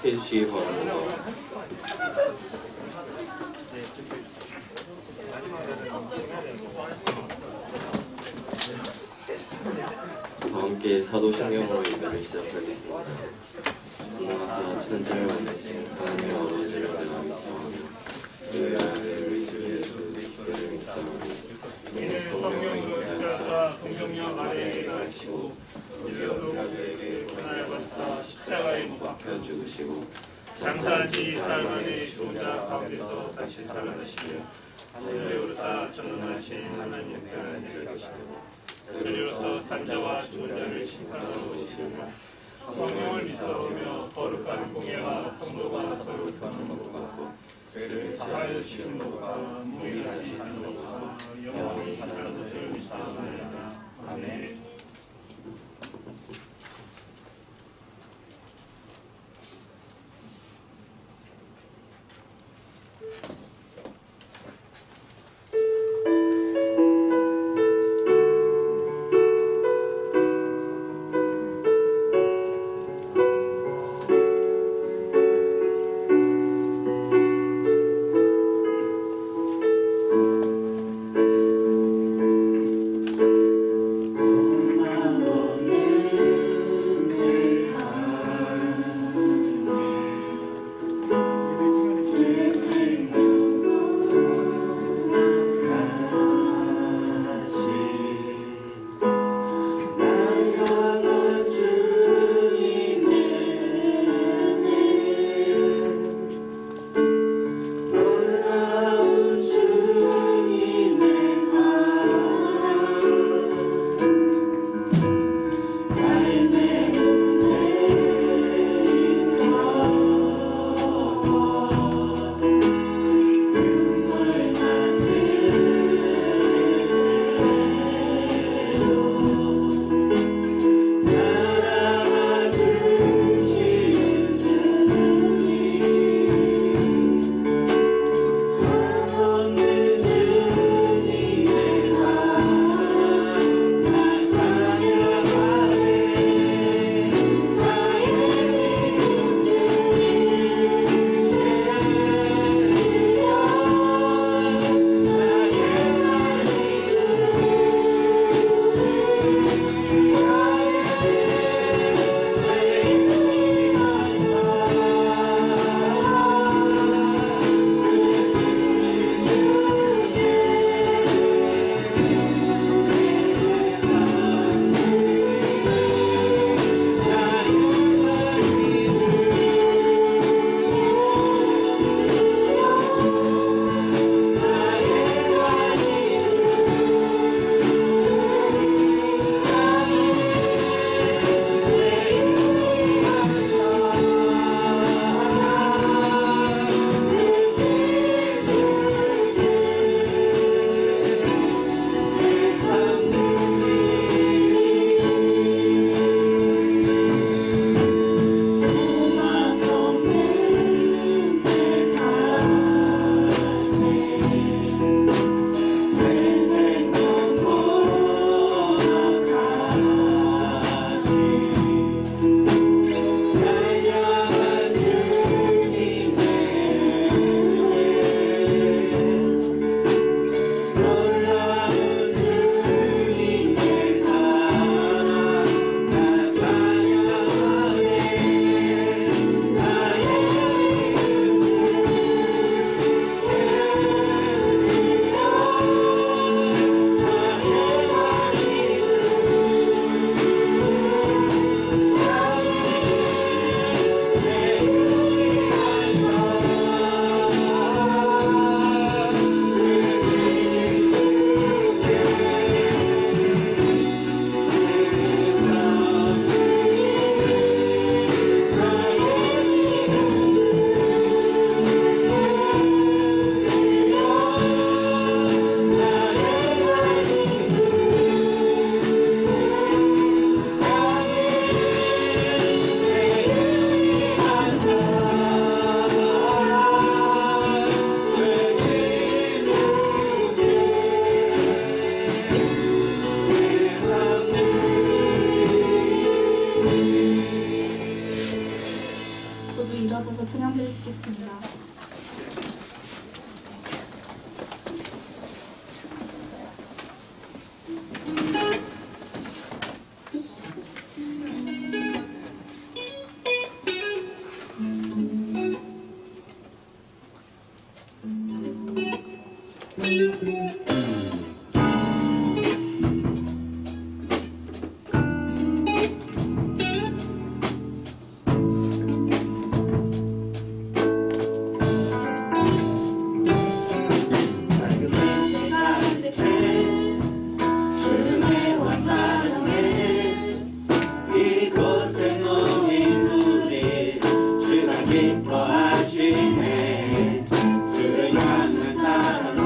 시작해 주시기 바랍니다. 함께 사도신경으로 예배를 시작하겠습니다. 전능하사 천지를 만드신 하나님 아버지를 내가 믿사오며 그의 아들 우리 주 예수 그리스도를 믿사오니 이는 성령으로 인하사 동정녀 마리아에게 나시고 본디오 빌라도에게 고난을 받사 십자가에 못 박혀 죽으시고 장사한 지 사흘 만에 죽은 자 가운데서 다시 살아나시며 하늘에 오르사 전능하신 하나님 편에 앉아 계시고 그리로서 산자와 죽은 자를 심판하러 오시리라. 성령을 믿사오며 거룩한 공예와 성도가 서로 돕는 것과 죄를 사하여 주시는 것과 무의하시는 것과 영원히 사는 것을 믿사오나이다. 아멘. 소 기뻐하시네 주를 향한 사랑과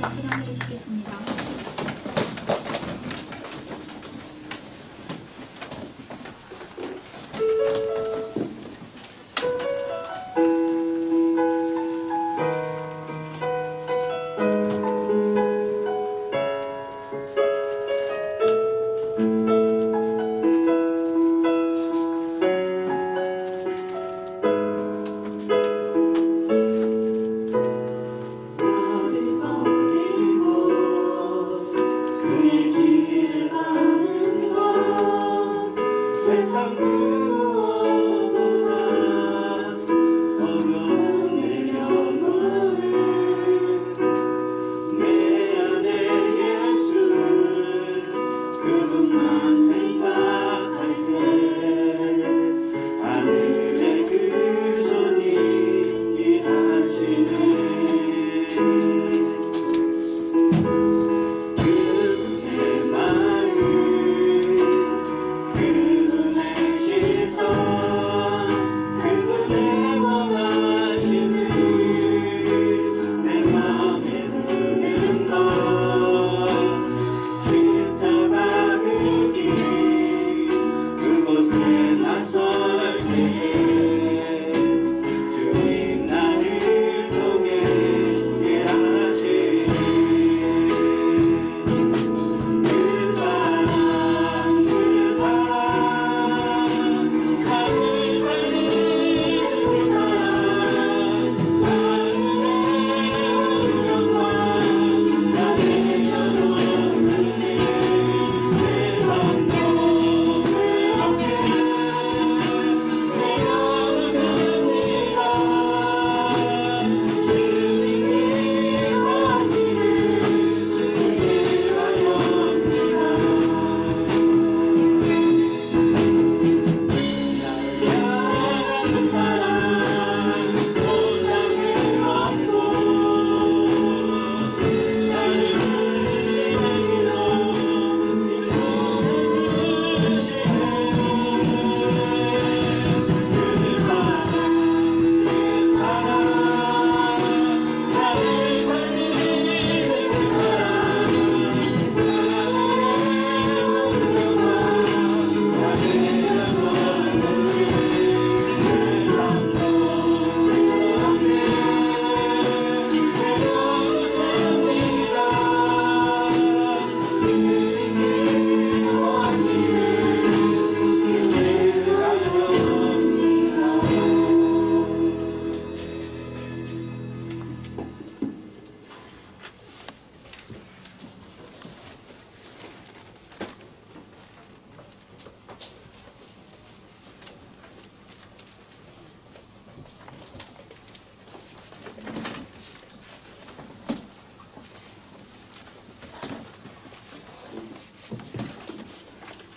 주님께서 찬양 드리시겠습니다.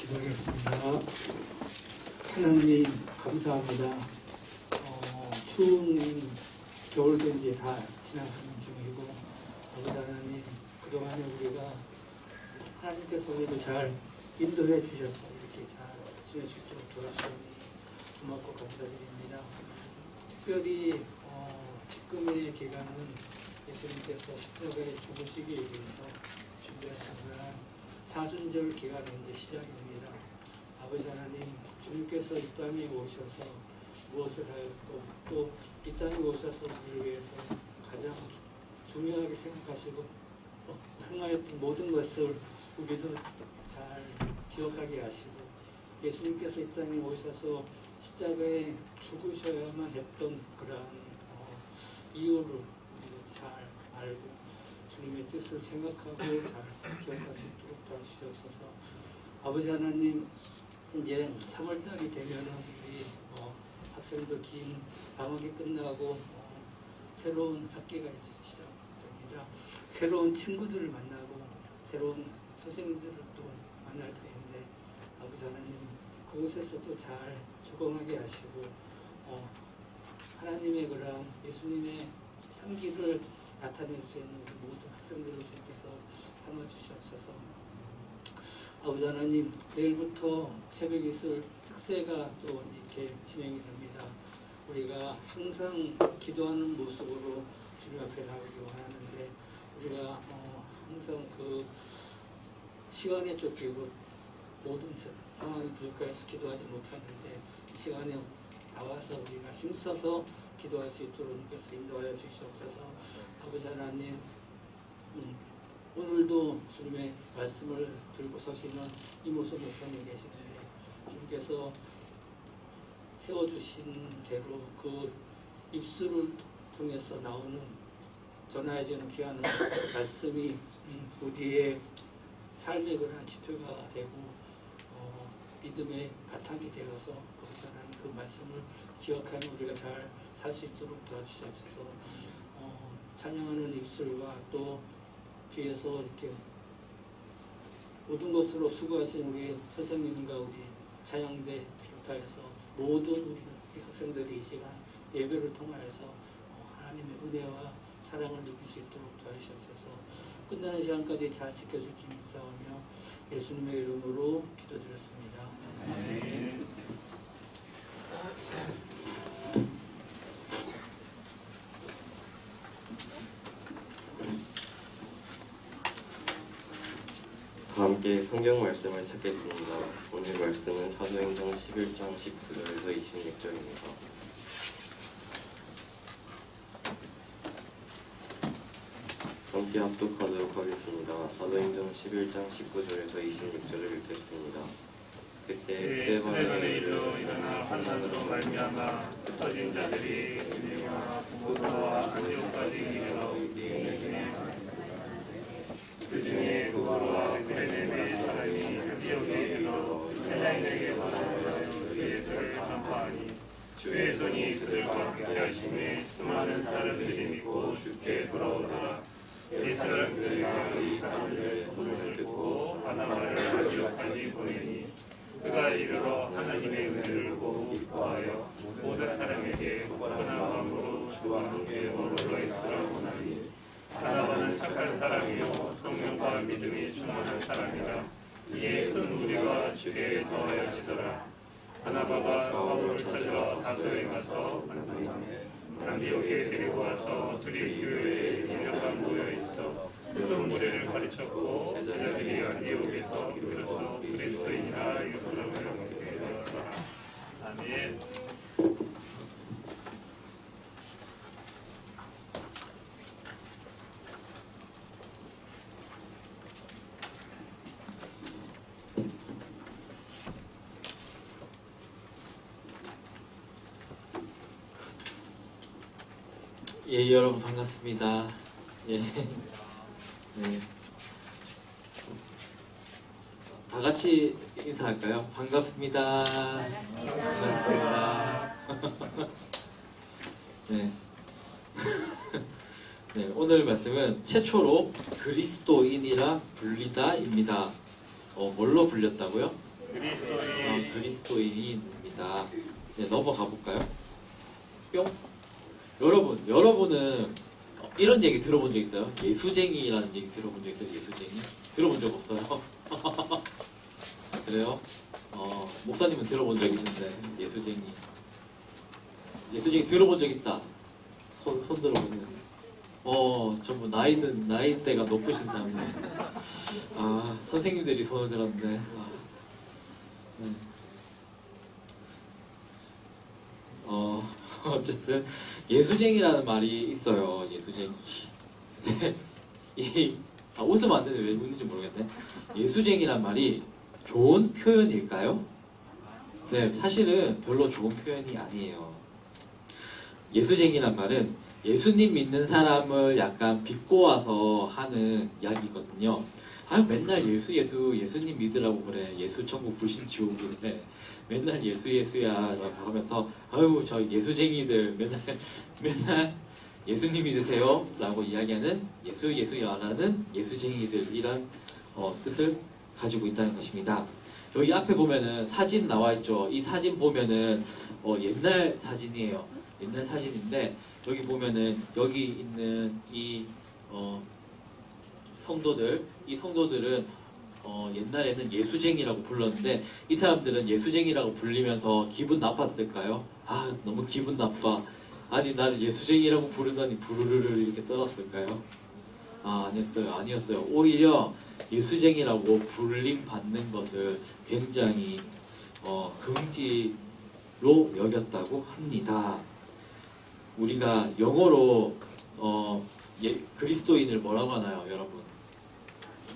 기도하겠습니다. 하나님 감사합니다. 추운 겨울도 이제 다 지나가는 중이고 아버지 하나님 그동안에 우리가 하나님께서 우리를 잘 인도해 주셔서 이렇게 잘 지낼 수 있도록 도와주시니 고맙고 감사드립니다. 특별히 지금의 기간은 예수님께서 십자가에 죽으시기 위해서 준비하신 그런 사순절 기간이 이제 시작입니다. 아버지 하나님, 주님께서 이 땅에 오셔서 무엇을 하였고 또 이 땅에 오셔서 우리를 위해서 가장 중요하게 생각하시고 행하였던 모든 것을 우리도 잘 기억하게 하시고 예수님께서 이 땅에 오셔서 십자가에 죽으셔야만 했던 그러한 이유를 우리도 잘 알고 주님의 뜻을 생각하고 잘 기억할 수 있도록 도와주시옵소서. 아버지 하나님, 이제 3월달이 되면은 우리 학생들 긴 방학이 끝나고 새로운 학기가 이제 시작됩니다. 새로운 친구들을 만나고 새로운 선생님들을 또 만날 터인데 아버지 하나님 그곳에서도 잘 적응하게 하시고 하나님의 그런 예수님의 향기를 나타낼 수 있는 모든 학생들을 주께서 삼아주시옵소서. 아버지 하나님, 내일부터 새벽 이슬 특세가 또 이렇게 진행이 됩니다. 우리가 항상 기도하는 모습으로 주님 앞에 나오기 원하는데 우리 우리가 항상 그 시간에 쫓기고 모든 상황이 불가해서 기도하지 못하는데 이 시간에 나와서 우리가 힘써서 기도할 수 있도록 주께서 인도하여 주시옵소서. 아버지 하나님, 오늘도 주님의 말씀을 들고 서시는 이모소 목사님 계시는데 주님께서 세워주신 대로 그 입술을 통해서 나오는 전하여지는 귀한 말씀이 우리의 삶의 그러한 지표가 되고 믿음의 바탕이 되어서 아버지 하나님 그 말씀을 기억하며 우리가 잘 살 수 있도록 도와주시옵소서. 찬양하는 입술과 또 뒤에서 이렇게 모든 것으로 수고하신 우리 선생님과 우리 찬양대 비롯하여서 모든 우리 학생들이 이 시간 예배를 통하여서 하나님의 은혜와 사랑을 느낄 수 있도록 도와주시옵소서. 끝나는 시간까지 잘 지켜줄지 믿사오며 예수님의 이름으로 기도드렸습니다. 아멘. 다 함께 성경 말씀을 찾겠습니다. 오늘 말씀은 사도행전 11장 19절에서 26절입니다. 함께 합독하도록 하겠습니다. 사도행전 11장 19절에서 26절을 읽겠습니다. 그때 스데반의 일로 일어나 환난으로 말미암아 흩어진 자들이 갈릴리와 부고도와 안디옥까지 이르러 교회에 그 중에 두로와 베르나베의 사람이 안디옥에 이르러 헬라인에게 말하여 주 예수를 전파하니 주의 손이 그들과 함께하심에 수많은 사람들이 믿고 주께 돌아오더라. 예수는 그가 이 사람들의 소문을 듣고 바나바를 안디옥까지 보내니 그가 이르러 하나님의 은혜를 보고 기뻐하여 모든 사람에게 뻔한 마음으로 주와 함께 머물러 있으라고 하니 바나바는 착한 사람이요 성령과 믿음이 충만한 사람이라. 이에 큰 무리가 주께 더하여지더라. 바나바가 사울을 찾으러 다소에 가서 안디옥에 데리고 와서 그리 교회에 1년간 모여 있어 큰 무리를 가르쳤고 제자들이 안디옥에서 비로소 그리스도인이라 일컬음을 얻게 되었더라. 아멘. 예, 여러분 반갑습니다. 예, 네, 다 같이 인사할까요? 반갑습니다. 반갑습니다. 네, 네, 오늘 말씀은 최초로 그리스도인이라 불리다입니다. 뭘로 불렸다고요? 그리스도인. 그리스도인입니다. 네, 넘어가 볼까요? 뿅. 여러분은 이런 얘기 들어본 적 있어요? 예수쟁이라는 얘기 들어본 적 있어요? 예수쟁이? 들어본 적 없어요? 그래요? 목사님은 들어본 적 있는데 예수쟁이 들어본 적 있다. 손 들어보세요. 전부 나이대가 높으신 사람이에요. 선생님들이 손을 들었는데 네. 어쨌든 예수쟁이라는 말이 있어요. 예수쟁이. 웃으면 안 되는데 왜 웃는지 모르겠네. 예수쟁이란 말이 좋은 표현일까요? 네, 사실은 별로 좋은 표현이 아니에요. 예수쟁이란 말은 예수님 믿는 사람을 약간 비꼬아서 하는 이야기거든요. 맨날 예수님 믿으라고 그래. 예수 천국 불신 지옥이래. 맨날 예수야 라고 하면서 저 예수쟁이들 맨날 예수님 믿으세요 라고 이야기하는 예수야라는 예수쟁이들이란 뜻을 가지고 있다는 것입니다. 여기 앞에 보면은 사진 나와 있죠. 이 사진 보면은 옛날 사진이에요. 옛날 사진인데 여기 보면은 여기 있는 이 성도들은 옛날에는 예수쟁이라고 불렀는데 이 사람들은 예수쟁이라고 불리면서 기분 나빴을까요? 너무 기분 나빠. 아니 나를 예수쟁이라고 부르다니 부르르르 이렇게 떨었을까요? 안 했어요. 아니었어요. 오히려 예수쟁이라고 불림 받는 것을 굉장히 긍지로 여겼다고 합니다. 우리가 영어로 그리스도인을 뭐라고 하나요, 여러분?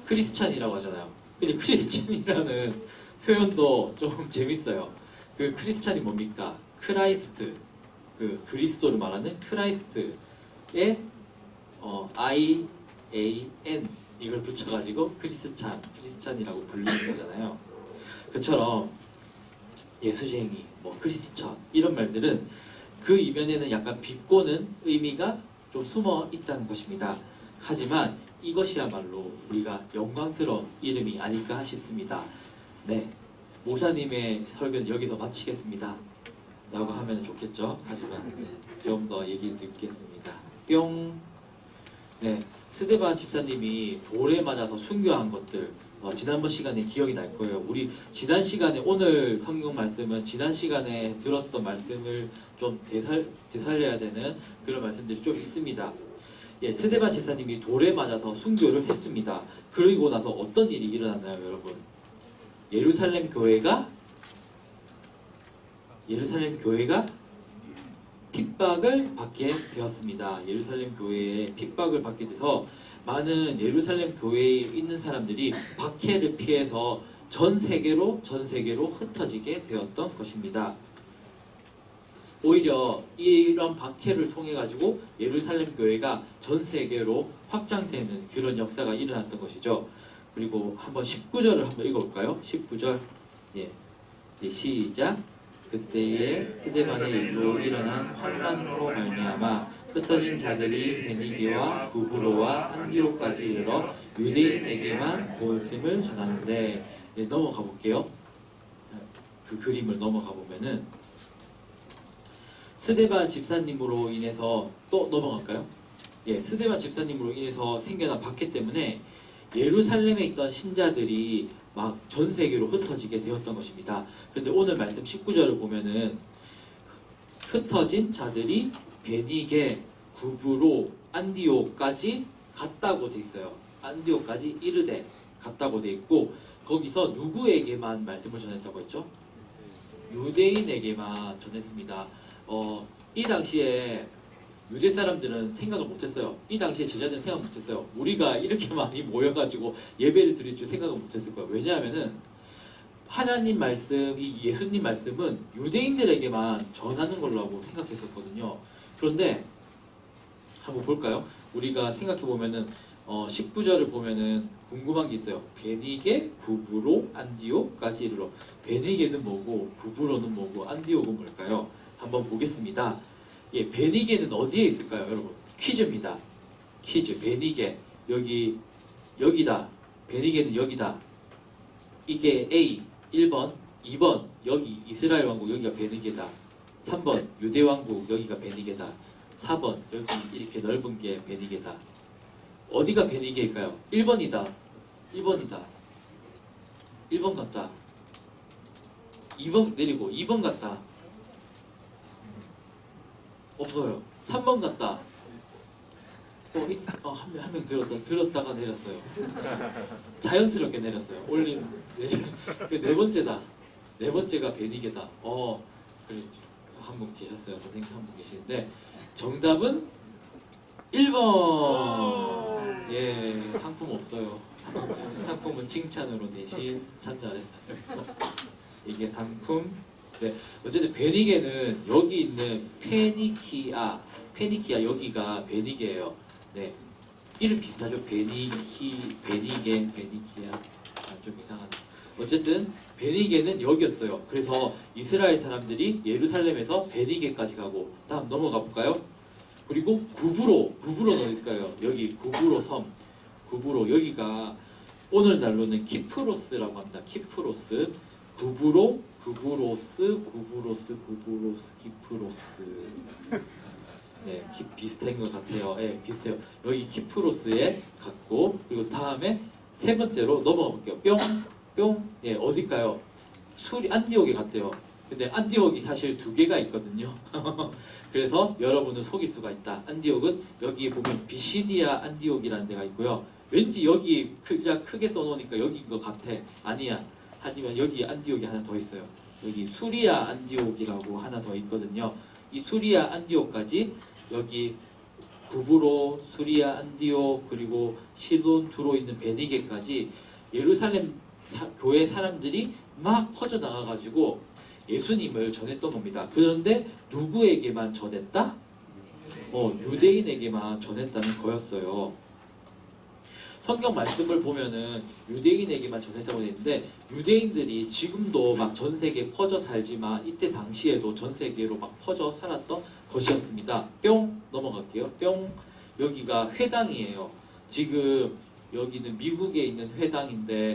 크리스찬이라고 하잖아요. 근데 크리스찬이라는 표현도 좀 재밌어요. 그 크리스찬이 뭡니까? 크라이스트, 그 그리스도를 말하는 크라이스트에 I-A-N 이걸 붙여가지고 크리스찬이라고 불리는 거잖아요. 그처럼 예수쟁이, 뭐 크리스천 이런 말들은 그 이면에는 약간 비꼬는 의미가 좀 숨어 있다는 것입니다. 하지만 이것이야말로 우리가 영광스러운 이름이 아닐까 싶습니다. 네, 목사님의 설교는 여기서 마치겠습니다 라고 하면 좋겠죠. 하지만 좀 더 얘기를 듣겠습니다. 뿅. 네, 스데반 집사님이 돌에 맞아서 순교한 것들 지난번 시간에 기억이 날 거예요. 우리 지난 시간에 오늘 성경 말씀은 지난 시간에 들었던 말씀을 좀 되살려야 되는 그런 말씀들이 좀 있습니다. 예, 스데반 집사님이 돌에 맞아서 순교를 했습니다. 그리고 나서 어떤 일이 일어났나요, 여러분? 예루살렘 교회가 핍박을 받게 되었습니다. 예루살렘 교회에 핍박을 받게 돼서 많은 예루살렘 교회에 있는 사람들이 박해를 피해서 전 세계로 흩어지게 되었던 것입니다. 오히려 이런 박해를 통해 가지고 예루살렘 교회가 전 세계로 확장되는 그런 역사가 일어났던 것이죠. 그리고 한번 19절을 한번 읽어볼까요? 19절. 예, 시작. 그때에 스데반의 일로 일어난 환란으로 말미암아 흩어진 자들이 베니게와 구브로와 안디옥까지 이르러 유대인에게만 복음을 전하는데, 예, 넘어가 볼게요. 그 그림을 넘어가 보면은 스데반 집사님으로 인해서 또 넘어갈까요? 예, 스데반 집사님으로 인해서 생겨난 박해 때문에 예루살렘에 있던 신자들이 막 전 세계로 흩어지게 되었던 것입니다. 근데 오늘 말씀 19절을 보면은 흩어진 자들이 베니게, 구브로, 안디옥까지 갔다고 돼 있어요. 안디옥까지 이르되 갔다고 돼 있고, 거기서 누구에게만 말씀을 전했다고 했죠? 유대인에게만 전했습니다. 이 당시에 유대 사람들은 생각을 못했어요. 이 당시에 제자들은 생각 못했어요. 우리가 이렇게 많이 모여가지고 예배를 드릴 줄 생각을 못했을 거예요. 왜냐하면은 하나님 말씀, 이 예수님 말씀은 유대인들에게만 전하는 걸로 하고 생각했었거든요. 그런데 한번 볼까요? 우리가 생각해 보면은 19절을 보면은 궁금한 게 있어요. 베니게, 구브로, 안디옥까지 이르러. 베니게는 뭐고 구브로는 뭐고 안디옥은 뭘까요? 한번 보겠습니다. 예, 베니게는 어디에 있을까요, 여러분? 퀴즈입니다. 퀴즈. 베니게 여기다. 베니게는 여기다. 이게 A 1번, 2번 여기 이스라엘 왕국 여기가 베니게다. 3번 유대 왕국 여기가 베니게다. 4번 여기 이렇게 넓은 게 베니게다. 어디가 베니게일까요? 1번이다. 1번 같다. 2번 내리고 2번 같다. 없어요. 3번 같다. 한 명 들었다가 내렸어요. 자연스럽게 내렸어요. 올린 네 번째다. 네 번째가 베니게다. 그래 한 분 계셨어요. 선생님 한 분 계시는데 정답은 1번. 예, 상품 없어요. 상품은 칭찬으로 대신 참 잘했어요. 이게 상품. 네, 어쨌든 베니게는 여기 있는 페니키아 여기가 베니게예요. 네, 이름 비슷하죠? 베니게, 베니키아. 좀 이상하네. 어쨌든 베니게는 여기였어요. 그래서 이스라엘 사람들이 예루살렘에서 베니게까지 가고, 다음 넘어가 볼까요? 그리고 구브로는 어디 있을까요? 여기 구브로 섬. 구브로 여기가 오늘날로는 키프로스라고 합니다. 키프로스. 구브로스, 키프로스. 네, 비슷한 것 같아요. 네, 비슷해요. 여기 키프로스에 갔고, 그리고 다음에 세 번째로 넘어가 볼게요. 뿅. 예, 어딜까요? 안디옥에 갔대요. 근데 안디옥이 사실 두 개가 있거든요. 그래서 여러분을 속일 수가 있다. 안디옥은 여기 보면 비시디아 안디옥이라는 데가 있고요. 왠지 여기 크게 써놓으니까 여기인 것 같아. 아니야. 하지만 여기 안디옥이 하나 더 있어요. 여기 수리아 안디옥이라고 하나 더 있거든요. 이 수리아 안디옥까지 여기 구브로, 수리아 안디옥, 그리고 시돈 두로 있는 베니게까지 예루살렘 교회 사람들이 막 퍼져나가가지고 예수님을 전했던 겁니다. 그런데 누구에게만 전했다? 유대인에게만 전했다는 거였어요. 성경 말씀을 보면은 유대인에게만 전했다고 되어 있는데 유대인들이 지금도 막 전 세계에 퍼져 살지만 이때 당시에도 전 세계로 막 퍼져 살았던 것이었습니다. 뿅 넘어갈게요. 뿅 여기가 회당이에요. 지금 여기는 미국에 있는 회당인데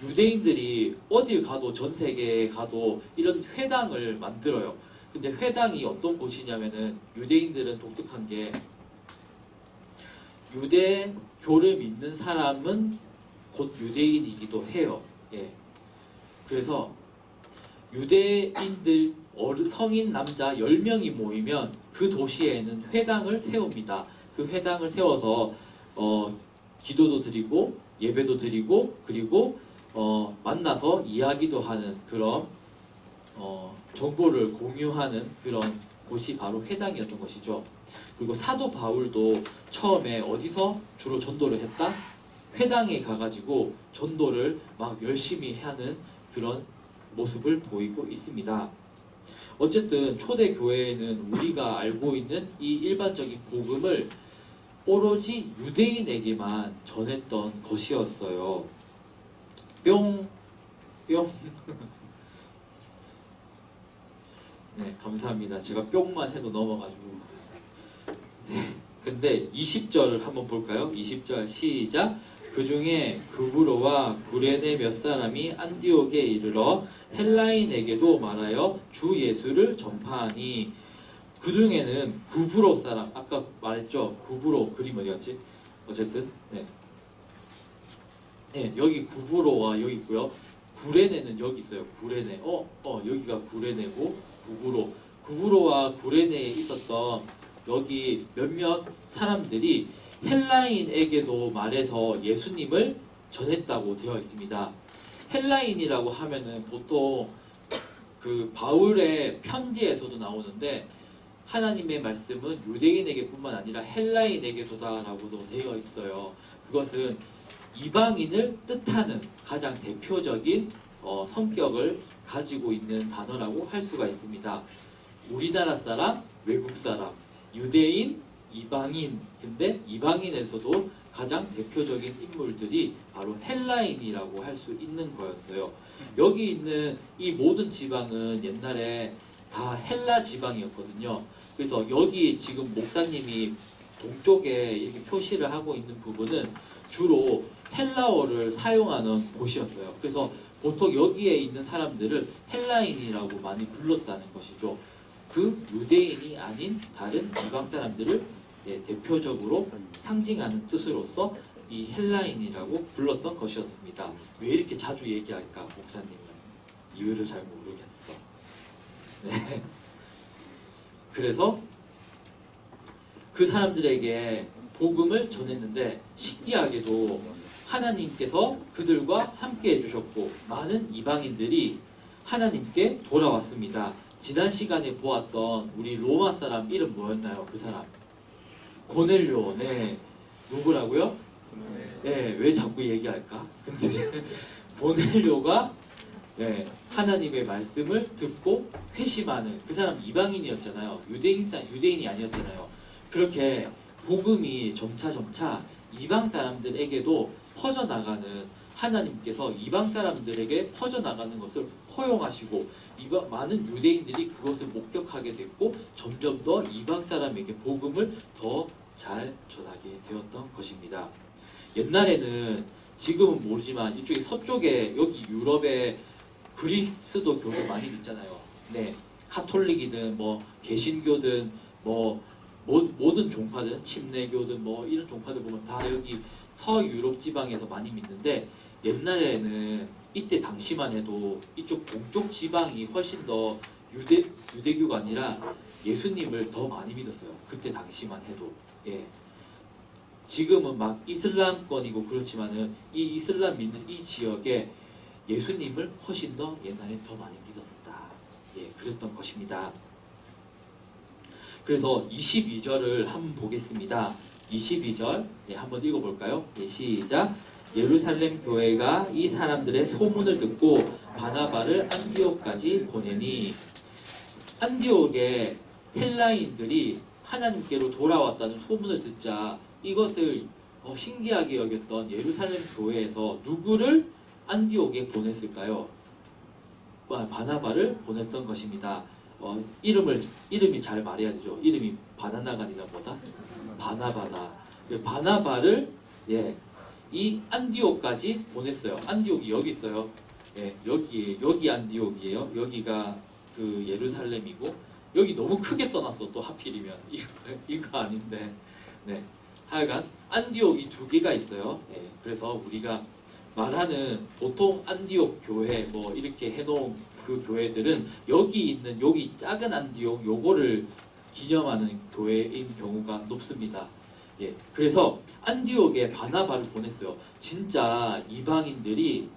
유대인들이 어딜 가도 전 세계에 가도 이런 회당을 만들어요. 근데 회당이 어떤 곳이냐면은 유대인들은 독특한 게 유대교를 믿는 사람은 곧 유대인이기도 해요. 예. 그래서 유대인들 성인 남자 10명이 모이면 그 도시에는 회당을 세웁니다. 그 회당을 세워서 기도도 드리고 예배도 드리고 그리고 만나서 이야기도 하는 그런 정보를 공유하는 그런 곳이 바로 회당이었던 것이죠. 그리고 사도 바울도 처음에 어디서 주로 전도를 했다? 회당에 가가지고 전도를 막 열심히 하는 그런 모습을 보이고 있습니다. 어쨌든 초대교회에는 우리가 알고 있는 이 일반적인 복음을 오로지 유대인에게만 전했던 것이었어요. 뿅. 네, 감사합니다. 제가 뿅만 해도 넘어가지고. 네, 근데 20절을 한번 볼까요? 20절 시작. 그 중에 구브로와 구레네 몇 사람이 안디옥에 이르러 헬라인에게도 말하여 주 예수를 전파하니 그 중에는 구브로 사람, 아까 말했죠? 구브로 그림 어디 갔지? 어쨌든 네, 여기 구브로와 여기 있고요. 구레네는 여기 있어요. 구레네. 여기가 구레네고 구브로와 구레네에 있었던 여기 몇몇 사람들이 헬라인에게도 말해서 예수님을 전했다고 되어 있습니다. 헬라인이라고 하면은 보통 그 바울의 편지에서도 나오는데 하나님의 말씀은 유대인에게뿐만 아니라 헬라인에게도다라고도 되어 있어요. 그것은 이방인을 뜻하는 가장 대표적인 성격을 가지고 있는 단어라고 할 수가 있습니다. 우리나라 사람, 외국 사람, 유대인, 이방인. 근데 이방인에서도 가장 대표적인 인물들이 바로 헬라인이라고 할 수 있는 거였어요. 여기 있는 이 모든 지방은 옛날에 다 헬라 지방이었거든요. 그래서 여기 지금 목사님이 동쪽에 이렇게 표시를 하고 있는 부분은 주로 헬라어를 사용하는 곳이었어요. 그래서 보통 여기에 있는 사람들을 헬라인이라고 많이 불렀다는 것이죠. 그 유대인이 아닌 다른 이방 사람들을 대표적으로 상징하는 뜻으로서 이 헬라인이라고 불렀던 것이었습니다. 왜 이렇게 자주 얘기할까, 목사님은? 이유를 잘 모르겠어. 네. 그래서 그 사람들에게 복음을 전했는데 신기하게도 하나님께서 그들과 함께 해주셨고 많은 이방인들이 하나님께 돌아왔습니다. 지난 시간에 보았던 우리 로마 사람 이름 뭐였나요? 그 사람 고넬료. 네, 누구라고요? 네, 왜 자꾸 얘기할까? 근데 고넬료가 하나님의 말씀을 듣고 회심하는 그 사람 이방인이었잖아요. 유대인이 아니었잖아요. 그렇게 복음이 점차 이방 사람들에게도 퍼져나가는, 하나님께서 이방 사람들에게 퍼져나가는 것을 허용하시고 많은 유대인들이 그것을 목격하게 됐고 점점 더 이방 사람에게 복음을 더 잘 전하게 되었던 것입니다. 옛날에는, 지금은 모르지만 이쪽에 서쪽에 여기 유럽에 그리스도 교를 많이 믿잖아요. 네, 카톨릭이든 뭐 개신교든 뭐 모든 종파든 침례교든 뭐 이런 종파들 보면 다 여기 서유럽 지방에서 많이 믿는데 옛날에는 이때 당시만 해도 이쪽 동쪽 지방이 훨씬 더 유대교가 아니라 예수님을 더 많이 믿었어요. 그때 당시만 해도. 예. 지금은 막 이슬람권이고 그렇지만은 이 이슬람 믿는 이 지역에 예수님을 훨씬 더 옛날에 더 많이 믿었었다. 예, 그랬던 것입니다. 그래서 22절을 한번 보겠습니다. 22절 예, 한번 읽어볼까요? 예, 시작. 예루살렘 교회가 이 사람들의 소문을 듣고 바나바를 안디옥까지 보내니 안디옥의 헬라인들이 하나님께로 돌아왔다는 소문을 듣자 이것을 신기하게 여겼던 예루살렘 교회에서 누구를 안디옥에 보냈을까요? 바나바를 보냈던 것입니다. 이름이 잘 말해야 되죠. 이름이 바나나가 아니라 뭐다? 바나바다. 바나바를 예, 이 안디옥까지 보냈어요. 안디옥이 여기 있어요. 예, 여기 안디옥이에요. 여기가 그 예루살렘이고 여기 너무 크게 써놨어. 또 하필이면 이거 아닌데. 네, 하여간 안디옥이 두 개가 있어요. 예, 그래서 우리가 말하는 보통 안디옥 교회 뭐 이렇게 해놓은 그 교회들은 여기 있는 여기 작은 안디옥 요거를 기념하는 교회인 경우가 높습니다. 예, 그래서 안디옥에 바나바를 보냈어요. 진짜 이방인들이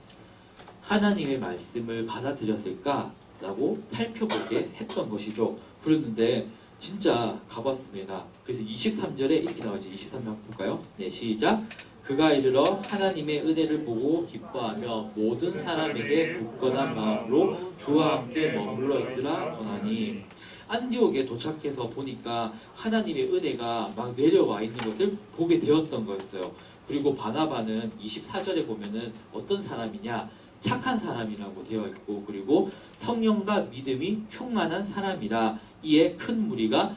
하나님의 말씀을 받아들였을까라고 살펴보게 했던 것이죠. 그랬는데 진짜 가봤습니다. 그래서 23절에 이렇게 나와있죠. 23절 볼까요? 네, 시작. 그가 이르러 하나님의 은혜를 보고 기뻐하며 모든 사람에게 굳건한 마음으로 주와 함께 머물러 있으라 권하니 안디옥에 도착해서 보니까 하나님의 은혜가 막 내려와 있는 것을 보게 되었던 거였어요. 그리고 바나바는 24절에 보면은 어떤 사람이냐? 착한 사람이라고 되어 있고 그리고 성령과 믿음이 충만한 사람이라 이에 큰 무리가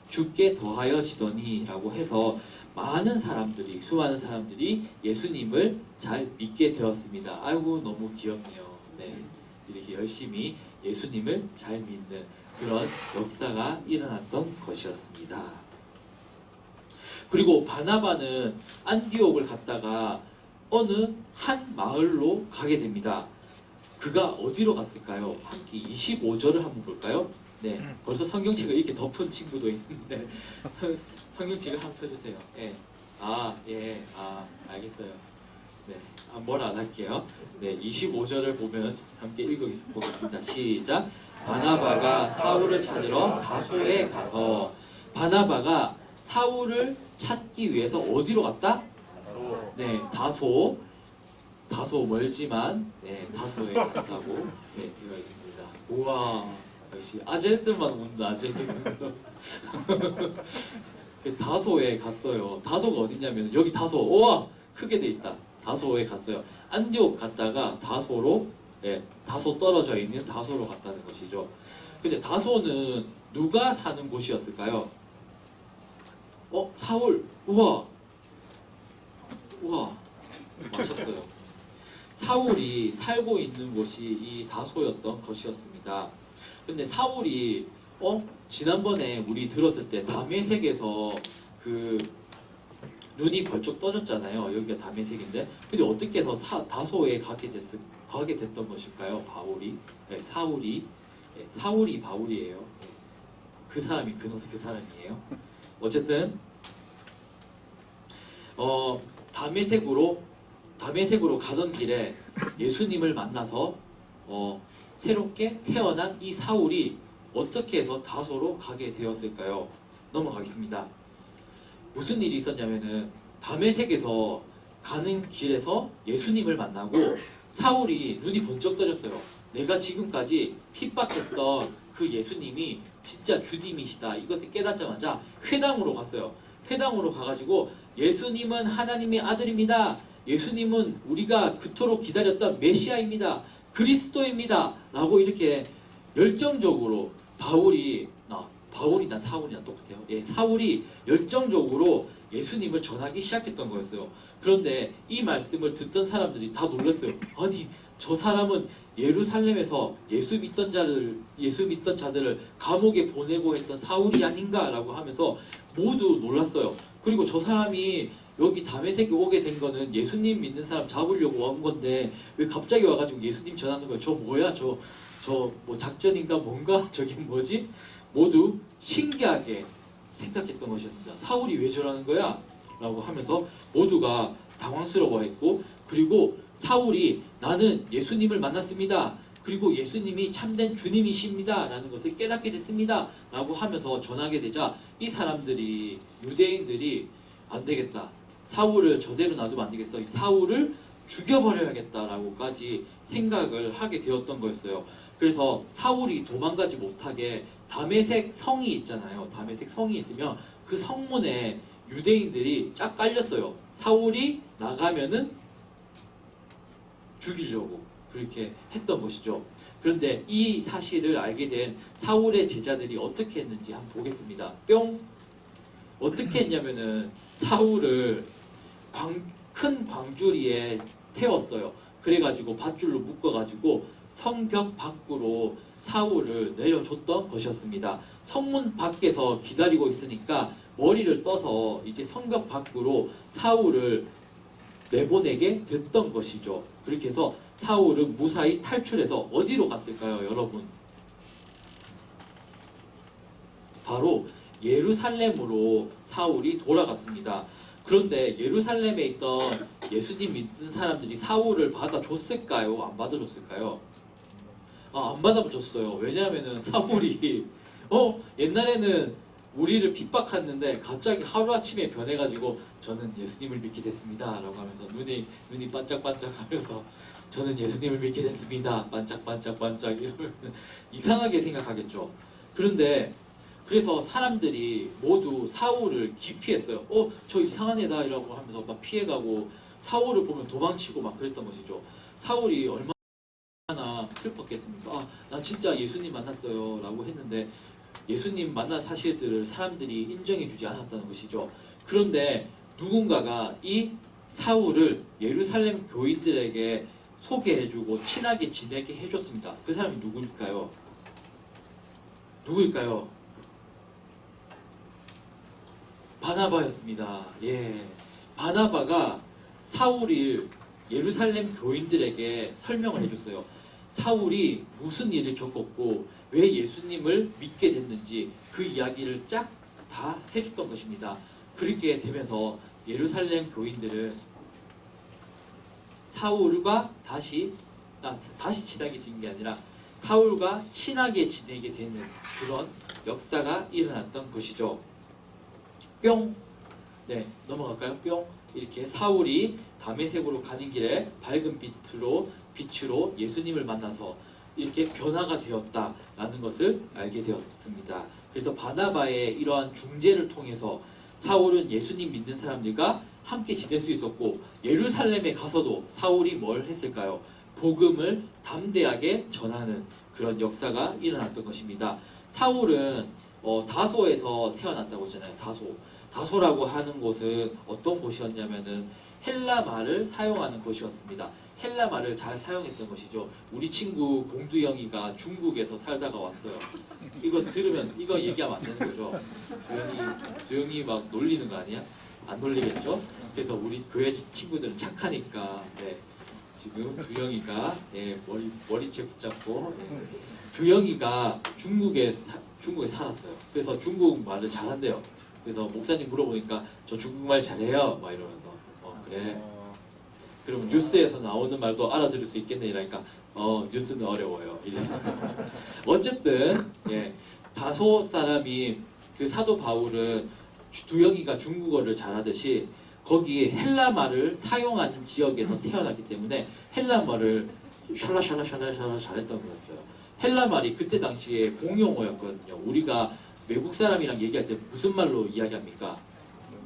죽게 더하여지더니 라고 해서 수많은 사람들이 예수님을 잘 믿게 되었습니다. 아이고 너무 귀엽네요. 네, 이렇게 열심히 예수님을 잘 믿는 그런 역사가 일어났던 것이었습니다. 그리고 바나바는 안디옥을 갔다가 어느 한 마을로 가게 됩니다. 그가 어디로 갔을까요? 함께 25절을 한번 볼까요? 네, 벌써 성경책을 이렇게 덮은 친구도 있는데 성경책을 한번 펴주세요. 예, 알겠어요. 네, 뭘 안 할게요. 네, 25절을 보면 함께 읽어보겠습니다. 시작. 바나바가 사울을 찾으러 다소에 가서 바나바가 사울을 찾기 위해서 어디로 갔다? 네, 다소 멀지만 네, 다소에 갔다고 네, 되어 있습니다. 우와, 역시 아재들만 온다. 아재들. 다소에 갔어요. 다소가 어디냐면 여기 다소. 우와, 크게 돼 있다. 다소에 갔어요. 안디옥 갔다가 다소로 다소 떨어져 있는 다소로 갔다는 것이죠. 근데 다소는 누가 사는 곳이었을까요? 사울. 우와, 맞췄어요. 사울이 살고 있는 곳이 이 다소였던 것이었습니다. 근데 사울이 지난번에 우리 들었을 때 다메섹에서 그 눈이 벌쩍 떠졌잖아요. 여기가 다메섹인데 근데 어떻게 해서 다소에 가게 됐던 것일까요? 사울이 바울이에요. 그 사람이 그 사람이에요. 어쨌든 다메섹으로 가던 길에 예수님을 만나서 새롭게 태어난 이 사울이 어떻게 해서 다소로 가게 되었을까요? 넘어가겠습니다. 무슨 일이 있었냐면은 다메섹에서 가는 길에서 예수님을 만나고 사울이 눈이 번쩍 떠졌어요. 내가 지금까지 핍박했던 그 예수님이 진짜 주님이시다. 이것을 깨닫자마자 회당으로 갔어요. 회당으로 가가지고 예수님은 하나님의 아들입니다. 예수님은 우리가 그토록 기다렸던 메시아입니다. 그리스도입니다. 라고 이렇게 열정적으로 바울이나 사울이나 똑같아요. 사울이 열정적으로 예수님을 전하기 시작했던 거였어요. 그런데 이 말씀을 듣던 사람들이 다 놀랐어요. 아니, 저 사람은 예루살렘에서 예수 믿던 자들을 감옥에 보내고 했던 사울이 아닌가라고 하면서 모두 놀랐어요. 그리고 저 사람이 여기 다메섹에 오게 된 거는 예수님 믿는 사람 잡으려고 온 건데 왜 갑자기 와가지고 예수님 전하는 거야? 저 뭐야? 저 뭐 작전인가 뭔가? 저게 뭐지? 모두 신기하게 생각했던 것이었습니다. 사울이 왜 저러는 거야? 라고 하면서 모두가 당황스러워했고, 그리고 사울이 나는 예수님을 만났습니다. 그리고 예수님이 참된 주님이십니다. 라는 것을 깨닫게 됐습니다. 라고 하면서 전하게 되자 이 사람들이, 유대인들이 안 되겠다. 사울을 저대로 놔두면 안 되겠어. 사울을 죽여버려야겠다라고까지 생각을 하게 되었던 거였어요. 그래서 사울이 도망가지 못하게 다메섹 성이 있잖아요. 다메섹 성이 있으면 그 성문에 유대인들이 쫙 깔렸어요. 사울이 나가면은 죽이려고 그렇게 했던 것이죠. 그런데 이 사실을 알게 된 사울의 제자들이 어떻게 했는지 한번 보겠습니다. 뿅! 어떻게 했냐면은 사울을 큰 광주리에 태웠어요. 그래가지고 밧줄로 묶어가지고 성벽 밖으로 사울을 내려줬던 것이었습니다. 성문 밖에서 기다리고 있으니까 머리를 써서 이제 성벽 밖으로 사울을 내보내게 됐던 것이죠. 그렇게 해서 사울은 무사히 탈출해서 어디로 갔을까요, 여러분? 바로 예루살렘으로 사울이 돌아갔습니다. 그런데 예루살렘에 있던 예수님 믿는 사람들이 사울을 받아줬을까요? 안 받아줬을까요? 안 받아줬어요. 왜냐하면은 사울이 옛날에는 우리를 핍박했는데 갑자기 하루아침에 변해가지고 저는 예수님을 믿게 됐습니다 라고 하면서 눈이 반짝반짝 하면서 저는 예수님을 믿게 됐습니다 반짝반짝반짝 이러면 이상하게 생각하겠죠. 그런데 그래서 사람들이 모두 사울을 기피했어요. 저 이상한 애다 이라고 하면서 막 피해가고 사울을 보면 도망치고 막 그랬던 것이죠. 사울이 얼마나 슬펐겠습니까? 나 진짜 예수님 만났어요 라고 했는데 예수님 만난 사실들을 사람들이 인정해주지 않았다는 것이죠. 그런데 누군가가 이 사울을 예루살렘 교인들에게 소개해주고 친하게 지내게 해줬습니다. 그 사람이 누구일까요? 누구일까요? 바나바였습니다. 예, 바나바가 사울이 예루살렘 교인들에게 설명을 해줬어요. 사울이 무슨 일을 겪었고 왜 예수님을 믿게 됐는지 그 이야기를 쫙 다 해줬던 것입니다. 그렇게 되면서 예루살렘 교인들은 사울과 다시 친하게 지낸 게 아니라 사울과 친하게 지내게 되는 그런 역사가 일어났던 것이죠. 뿅! 네, 넘어갈까요? 뿅! 이렇게 사울이 다메섹으로 가는 길에 밝은 빛으로 예수님을 만나서 이렇게 변화가 되었다라는 것을 알게 되었습니다. 그래서 바나바의 이러한 중재를 통해서 사울은 예수님 믿는 사람들과 함께 지낼 수 있었고, 예루살렘에 가서도 사울이 뭘 했을까요? 복음을 담대하게 전하는 그런 역사가 일어났던 것입니다. 사울은 다소에서 태어났다고 했잖아요. 다소라고 하는 곳은 어떤 곳이었냐면은 헬라 말을 사용하는 곳이었습니다. 헬라 말을 잘 사용했던 것이죠. 우리 친구 공두영이가 중국에서 살다가 왔어요. 이거 들으면 이거 얘기하면 안 되는 거죠. 두영이 막 놀리는 거 아니야? 안 놀리겠죠? 그래서 우리 교회 친구들은 착하니까 지금 두영이가 머리채 붙잡고 두영이가 중국에 살았어요. 그래서 중국 말을 잘한대요. 그래서 목사님 물어보니까 저 중국말 잘해요 막 이러면서 그래 그럼 뉴스에서 나오는 말도 알아들을 수 있겠네 이러니까 뉴스는 어려워요 이래서 어쨌든 다소 사람이 그 사도 바울은 두영이가 중국어를 잘하듯이 거기 헬라 말을 사용하는 지역에서 태어났기 때문에 헬라 말을 샬라샬라 잘했던 거였어요. 헬라 말이 그때 당시에 공용어였거든요. 우리가 외국 사람이랑 얘기할 때 무슨 말로 이야기합니까?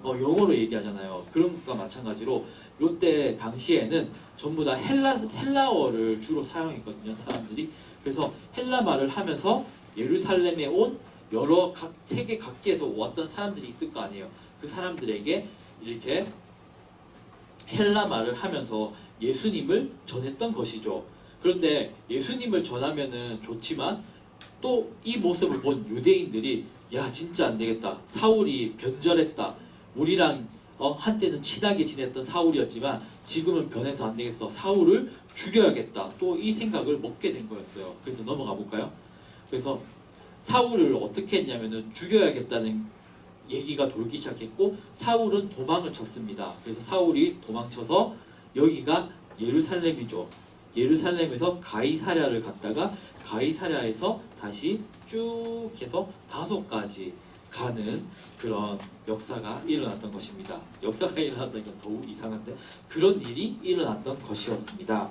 영어로 얘기하잖아요. 그런 것과 마찬가지로 요때 당시에는 전부 다 헬라어를 주로 사용했거든요, 사람들이. 그래서 헬라 말을 하면서 예루살렘에 온 여러 세계 각지에서 왔던 사람들이 있을 거 아니에요. 그 사람들에게 이렇게 헬라 말을 하면서 예수님을 전했던 것이죠. 그런데 예수님을 전하면은 좋지만 또 이 모습을 본 유대인들이 야 진짜 안 되겠다. 사울이 변절했다. 우리랑 한때는 친하게 지냈던 사울이었지만 지금은 변해서 안 되겠어. 사울을 죽여야겠다. 또 이 생각을 먹게 된 거였어요. 그래서 넘어가 볼까요? 그래서 사울을 어떻게 했냐면은 죽여야겠다는 얘기가 돌기 시작했고 사울은 도망을 쳤습니다. 그래서 사울이 도망쳐서 여기가 예루살렘이죠. 예루살렘에서 가이사랴를 갔다가 가이사랴에서 다시 쭉 해서 다소까지 가는 그런 역사가 일어났던 것입니다. 역사가 일어났다니까 더욱 이상한데 그런 일이 일어났던 것이었습니다.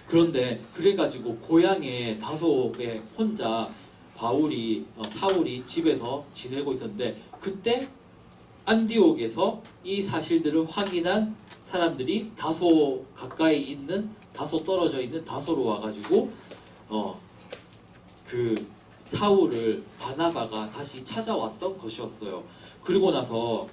그런데 그래가지고 고향에 다소에 혼자 사울이 집에서 지내고 있었는데 그때 안디옥에서 이 사실들을 확인한 사람들이 다소 가까이 있는 다소 떨어져 있는 다소로 와가지고 그 사울을 바나바가 다시 찾아왔던 것이었어요. 그리고 나서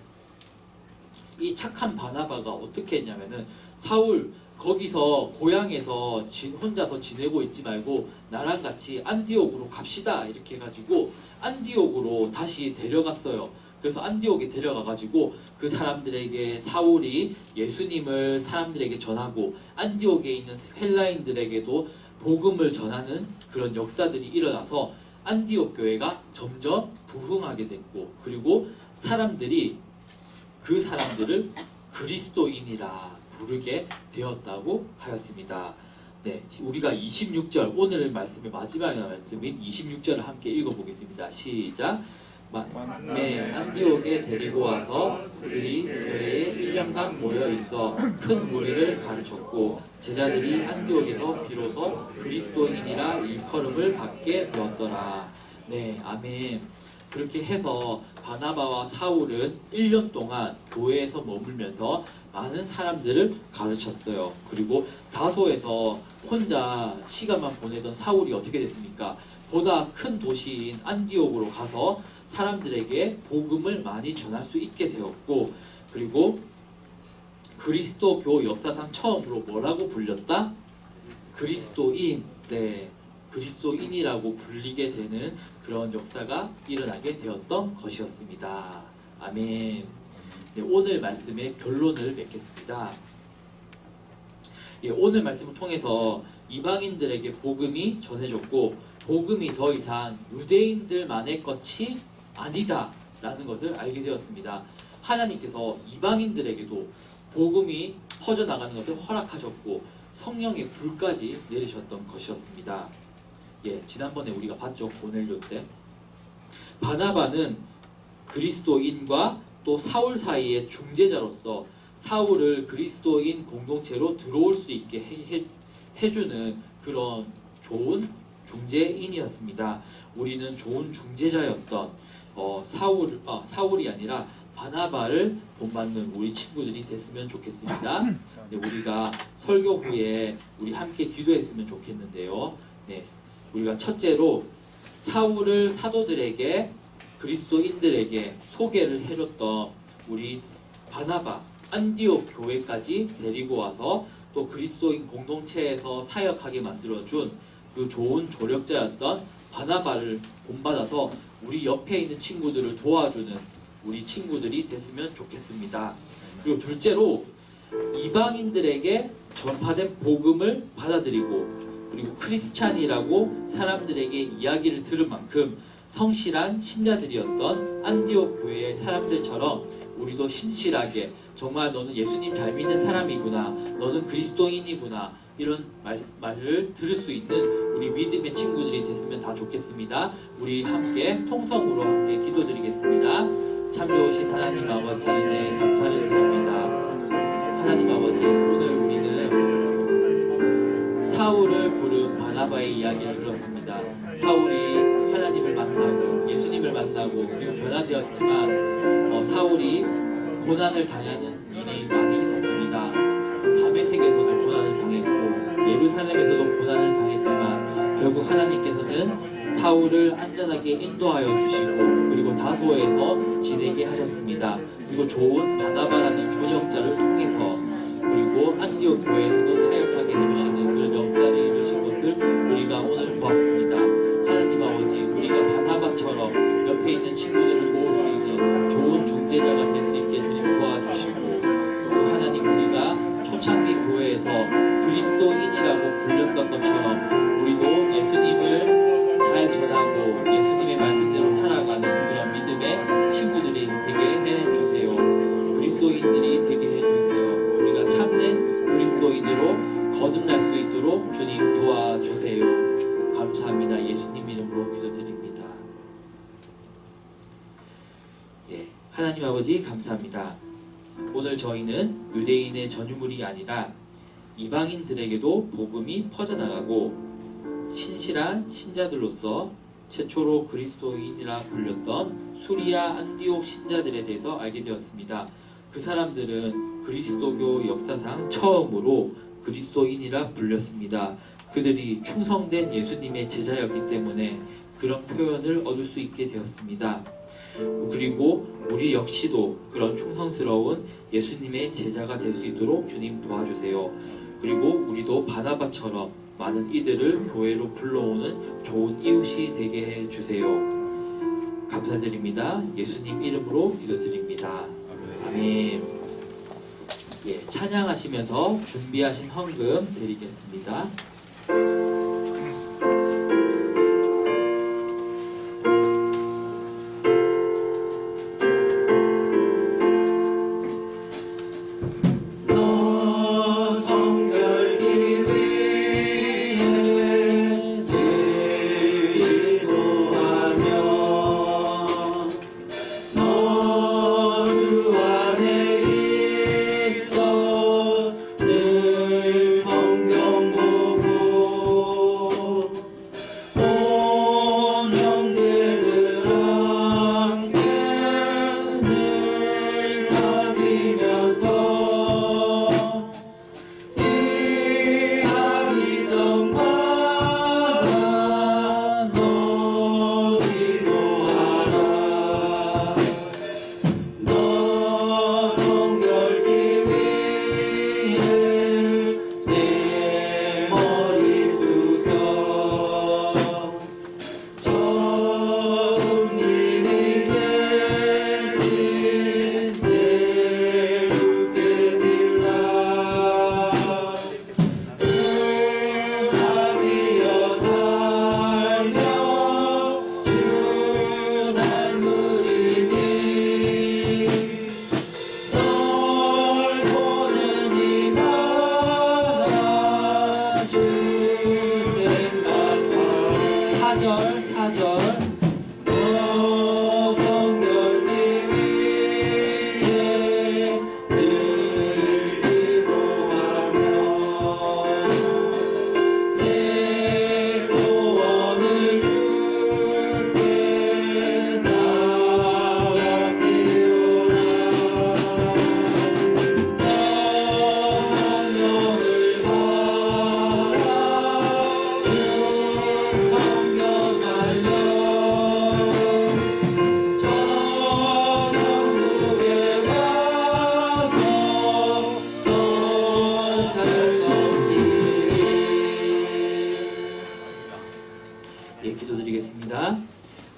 이 착한 바나바가 어떻게 했냐면은 사울 거기서 고향에서 혼자서 지내고 있지 말고 나랑 같이 안디옥으로 갑시다 이렇게 해가지고 안디옥으로 다시 데려갔어요. 그래서 안디옥에 데려가가지고 그 사람들에게 사울이 예수님을 사람들에게 전하고 안디옥에 있는 헬라인들에게도 복음을 전하는 그런 역사들이 일어나서 안디옥 교회가 점점 부흥하게 됐고 그리고 사람들이 그 사람들을 그리스도인이라 부르게 되었다고 하였습니다. 네, 우리가 26절 오늘 말씀의 마지막 말씀인 26절을 함께 읽어보겠습니다. 시작. 안디옥에 데리고 와서 그들이 교회에 1년간 모여 있어 큰 무리를 가르쳤고 제자들이 안디옥에서 비로소 그리스도인이라 일컬음을 받게 되었더라. 네, 아멘. 그렇게 해서 바나바와 사울은 1년 동안 교회에서 머물면서 많은 사람들을 가르쳤어요. 그리고 다소에서 혼자 시간만 보내던 사울이 어떻게 됐습니까? 보다 큰 도시인 안디옥으로 가서 사람들에게 복음을 많이 전할 수 있게 되었고 그리고 그리스도교 역사상 처음으로 뭐라고 불렸다? 그리스도인. 네, 그리스도인이라고 불리게 되는 그런 역사가 일어나게 되었던 것이었습니다. 아멘. 네, 오늘 말씀의 결론을 맺겠습니다. 예, 오늘 말씀을 통해서 이방인들에게 복음이 전해졌고 복음이 더 이상 유대인들만의 것이 아니다 라는 것을 알게 되었습니다. 하나님께서 이방인들에게도 복음이 퍼져나가는 것을 허락하셨고 성령의 불까지 내리셨던 것이었습니다. 예, 지난번에 우리가 봤죠. 고넬료 때 바나바는 그리스도인과 또 사울 사이의 중재자로서 사울을 그리스도인 공동체로 들어올 수 있게 해주는 그런 좋은 중재인이었습니다. 우리는 좋은 중재자였던 사울이 아니라 바나바를 본받는 우리 친구들이 됐으면 좋겠습니다. 네, 우리가 설교 후에 우리 함께 기도했으면 좋겠는데요. 네, 우리가 첫째로 사울을 사도들에게 그리스도인들에게 소개를 해줬던 우리 바나바 안디옥 교회까지 데리고 와서 또 그리스도인 공동체에서 사역하게 만들어준 그 좋은 조력자였던 바나바를 본받아서 우리 옆에 있는 친구들을 도와주는 우리 친구들이 됐으면 좋겠습니다. 그리고 둘째로 이방인들에게 전파된 복음을 받아들이고 그리고 크리스찬이라고 사람들에게 이야기를 들은 만큼 성실한 신자들이었던 안디옥 교회의 사람들처럼 우리도 신실하게 정말 너는 예수님 잘 믿는 사람이구나, 너는 그리스도인이구나 이런 말을 들을 수 있는 우리 믿음의 친구들이 됐으면 다 좋겠습니다. 우리 함께 통성으로 함께 기도드리겠습니다. 참 좋으신 하나님 아버지, 네, 감사를 드립니다. 하나님 아버지, 오늘 우리는 사울을 부른 바나바의 이야기를 들었습니다. 사울이 하나님을 만나고 예수님을 만나고 그리고 변화되었지만 사울이 고난을 당하는 일이 많이 있었습니다. 다메섹에서도 고난을 당했고 예루살렘에서도 고난을 당했지만 결국 하나님께서는 사울을 안전하게 인도하여 주시고 그리고 다소에서 지내게 하셨습니다. 그리고 좋은 바나바라는 조력자를 통해서 그리고 안디옥 교회에서도 사역하게 해주시는 그런 역사를 이루신 것을 우리가 오늘 보았습니다. 하나님 아버지, 우리가 바나바처럼 옆에 있는 친구들을 도울 수 있는 좋은 중재자가 될 수 교회에서 그리스도인이라고 불렸던 것처럼 우리도 예수님을 잘 전하고 예수님의 말씀대로 살아가는 그런 믿음의 친구들이 되게 해주세요. 그리스도인들이 되게 해주세요. 우리가 참된 그리스도인으로 거듭날 수 있도록 주님 도와주세요. 감사합니다. 예수님 이름으로 기도드립니다. 예, 하나님 아버지 감사합니다. 오늘 저희는 유대인의 전유물이 아니라 이방인들에게도 복음이 퍼져나가고 신실한 신자들로서 최초로 그리스도인이라 불렸던 수리아 안디옥 신자들에 대해서 알게 되었습니다. 그 사람들은 그리스도교 역사상 처음으로 그리스도인이라 불렸습니다. 그들이 충성된 예수님의 제자였기 때문에 그런 표현을 얻을 수 있게 되었습니다. 그리고 우리 역시도 그런 충성스러운 예수님의 제자가 될 수 있도록 주님 도와주세요. 그리고 우리도 바나바처럼 많은 이들을 교회로 불러오는 좋은 이웃이 되게 해주세요. 감사드립니다. 예수님 이름으로 기도드립니다. 아멘. 예, 찬양하시면서 준비하신 헌금 드리겠습니다.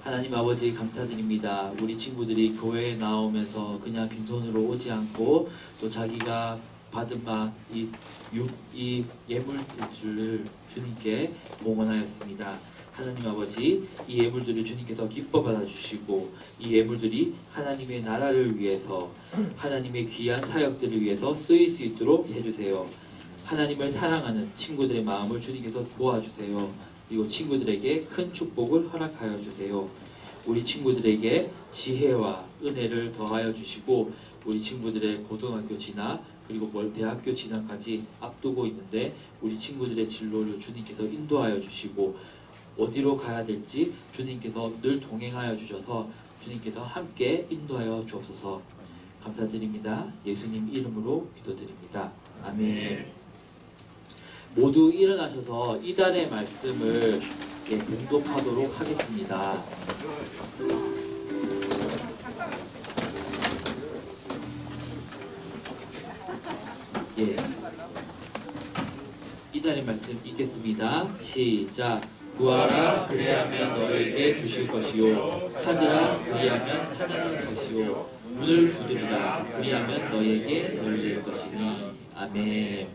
하나님 아버지 감사드립니다. 우리 친구들이 교회에 나오면서 그냥 빈손으로 오지 않고 또 자기가 받은 이 예물들을 주님께 봉헌하였습니다. 하나님 아버지, 이 예물들을 주님께서 기뻐 받아주시고 이 예물들이 하나님의 나라를 위해서 하나님의 귀한 사역들을 위해서 쓰일 수 있도록 해주세요. 하나님을 사랑하는 친구들의 마음을 주님께서 도와주세요. 그리고 친구들에게 큰 축복을 허락하여 주세요. 우리 친구들에게 지혜와 은혜를 더하여 주시고 우리 친구들의 고등학교 진학 그리고 대학교 진학까지 앞두고 있는데 우리 친구들의 진로를 주님께서 인도하여 주시고 어디로 가야 될지 주님께서 늘 동행하여 주셔서 주님께서 함께 인도하여 주옵소서. 감사드립니다. 예수님 이름으로 기도드립니다. 아멘. 모두 일어나셔서 이달의 말씀을 봉독하도록 하겠습니다. 이달의 말씀 읽겠습니다. 시작. 구하라 그리하면 너에게 주실 것이요 찾으라 그리하면 찾아낼 것이요 문을 두드리라 그리하면 너에게 열릴 것이니. 아멘.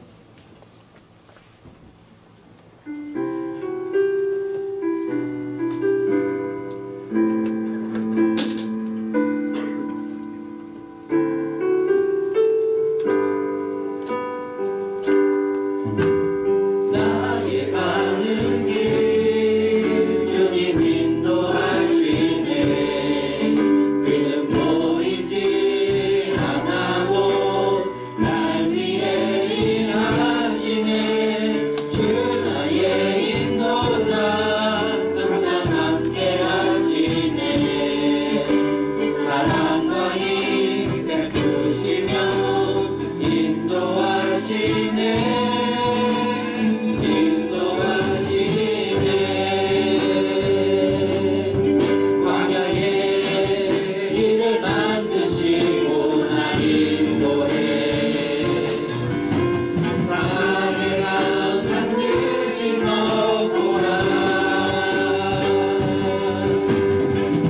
나의 가는 길 주님 인도하시네. 그는 보이지 않아도 날 위해 일하시네. 주 나의 인도자 항상 함께 하시네. 사랑과 힘 베푸시며 인도하시네. 광야의 길을 만드시고 날 인도해. 사랑의 강 반드시 넘보라.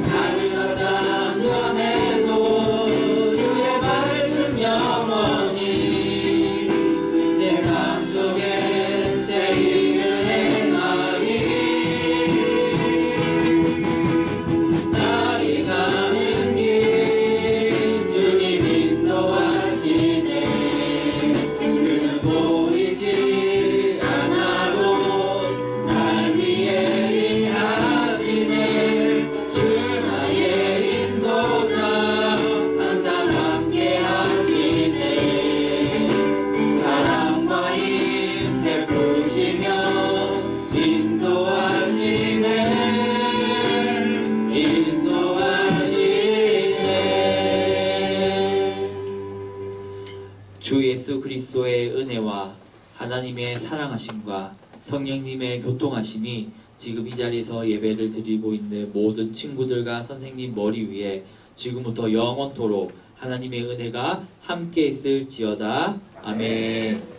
하늘과 땅 변해도 주의 말씀 영원히 내 삶 속에 내 일을 행하리. 나의 가는 길 주님 인도하시네. 그는 보이지 않아도 날 위해 일하시네. 주 나의 인도자 항상 함께 하시네. 사랑과 힘 베푸시며 인도하시네. 주 예수 그리스도의 은혜와 하나님의 사랑하심과 성령님의 교통하심이 지금 이 자리에서 예배를 드리고 있는 모든 친구들과 선생님 머리 위에 지금부터 영원토록 하나님의 은혜가 함께 있을지어다. 아멘.